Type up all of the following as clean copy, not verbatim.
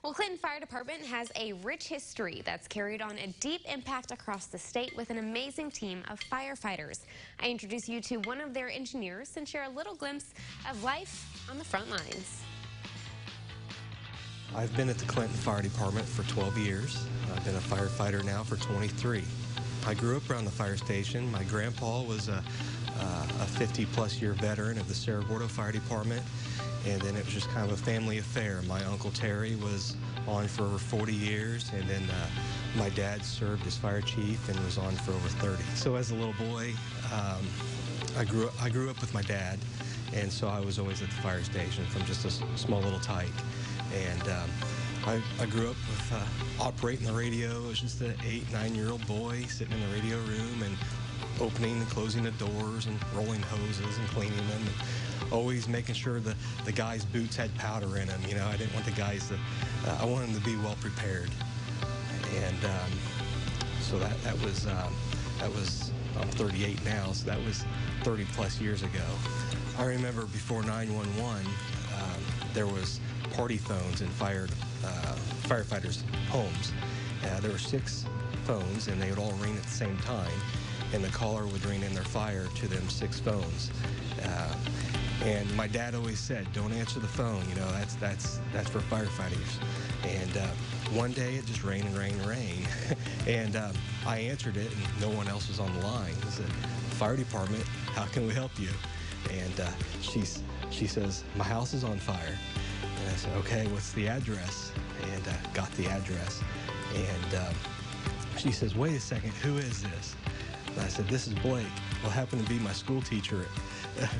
Well, Clinton Fire Department has a rich history that's carried on a deep impact across the state with an amazing team of firefighters. I introduce you to one of their engineers and share a little glimpse of life on the front lines. I've been at the Clinton Fire Department for 12 years. I've been a firefighter now for 23. I grew up around the fire station. My grandpa was a 50-plus year veteran of the Cerro Gordo Fire Department, and then it was just kind of a family affair. My Uncle Terry was on for over 40 years, and then my dad served as fire chief and was on for over 30. So as a little boy, I grew up with my dad, and so I was always at the fire station from just a small little tyke. And I grew up with operating the radio. I was just an 8-9-year-old boy sitting in the radio room and opening and closing the doors and rolling hoses and cleaning them, and always making sure the guys' boots had powder in them. You know, I didn't want the guys to, I wanted them to be well prepared. And so that was, I'm 38 now, so that was 30 plus years ago. I remember before 911, there was party phones in firefighters' homes. There were 6 phones, and they would all ring at the same time, and the caller would ring in their fire to them 6 phones. And my dad always said, "Don't answer the phone. You know, that's for firefighters." And one day it just rained and rained and rained, and I answered it, and no one else was on the line. I said, "Fire department, how can we help you?" And she says, "My house is on fire." And I said, "Okay, what's the address?" And got the address. And she says, "Wait a second, who is this?" And I said, "This is Blake." Well, happened to be my school teacher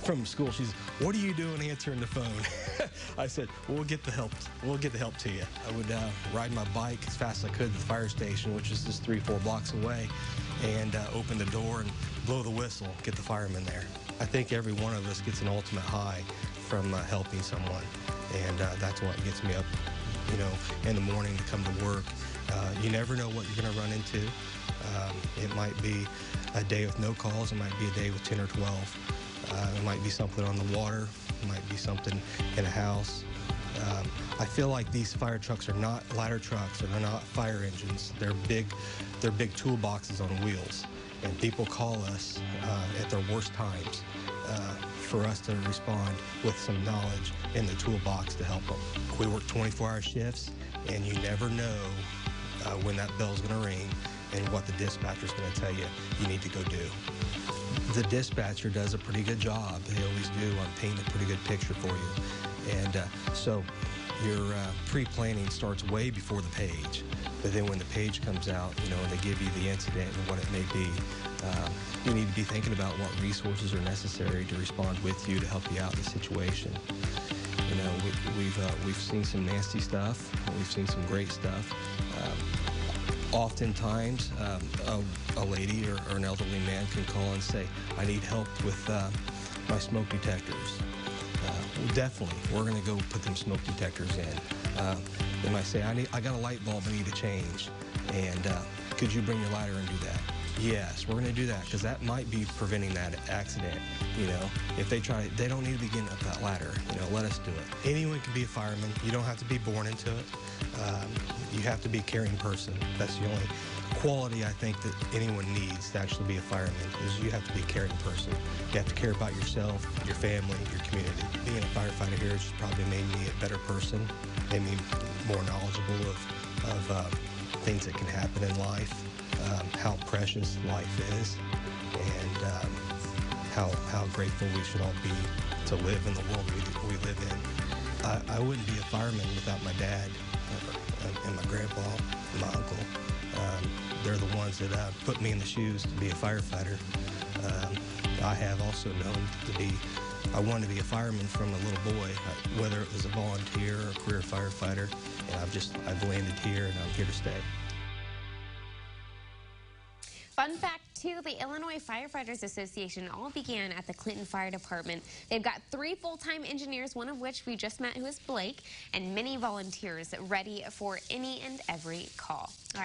from school. She's, "What are you doing answering the phone?" I said, "We'll get the help. We'll get the help to you." I would ride my bike as fast as I could to the fire station, which is just 3-4 blocks away, and open the door and blow the whistle, get the firemen there. I think every one of us gets an ultimate high from helping someone, and that's what gets me up, you know, in the morning to come to work. You never know what you're going to run into. It might be a day with no calls. It might be a day with 10 or 12. It might be something on the water. It might be something in a house. I feel like these fire trucks are not ladder trucks, or they're not fire engines. They're big toolboxes on wheels. And people call us at their worst times for us to respond with some knowledge in the toolbox to help them. We work 24-hour shifts, and you never know when that bell's going to ring and what the dispatcher's going to tell you need to go do. The dispatcher does a pretty good job. They always do on painting a pretty good picture for you. And so your pre-planning starts way before the page. But then when the page comes out, you know, and they give you the incident and what it may be, you need to be thinking about what resources are necessary to respond with you to help you out in the situation. You know, we've seen some nasty stuff. We've seen some great stuff. Oftentimes, a lady or an elderly man can call and say, "I need help with my smoke detectors." Well, definitely, we're going to go put them smoke detectors in. They might say, I got a light bulb I need to change, and could you bring your ladder and do that? Yes, we're going to do that, because that might be preventing that accident. You know, if they try, they don't need to be getting up that ladder. You know, let us do it. Anyone can be a fireman. You don't have to be born into it. You have to be a caring person. That's the only quality I think that anyone needs to actually be a fireman, is you have to be a caring person. You have to care about yourself, your family, your community. Being a firefighter here has probably made me a better person, made me more knowledgeable of things that can happen in life, how precious life is, and how grateful we should all be to live in the world we live in. I wouldn't be a fireman without my dad and my grandpa and my uncle. They're the ones that put me in the shoes to be a firefighter. I have also known I wanted to be a fireman from a little boy, whether it was a volunteer or a career firefighter, and I've landed here, and I'm here to stay. Fun fact, too, the Illinois Firefighters Association all began at the Clinton Fire Department. They've got 3 full-time engineers, one of which we just met, who is Blake, and many volunteers ready for any and every call. All right.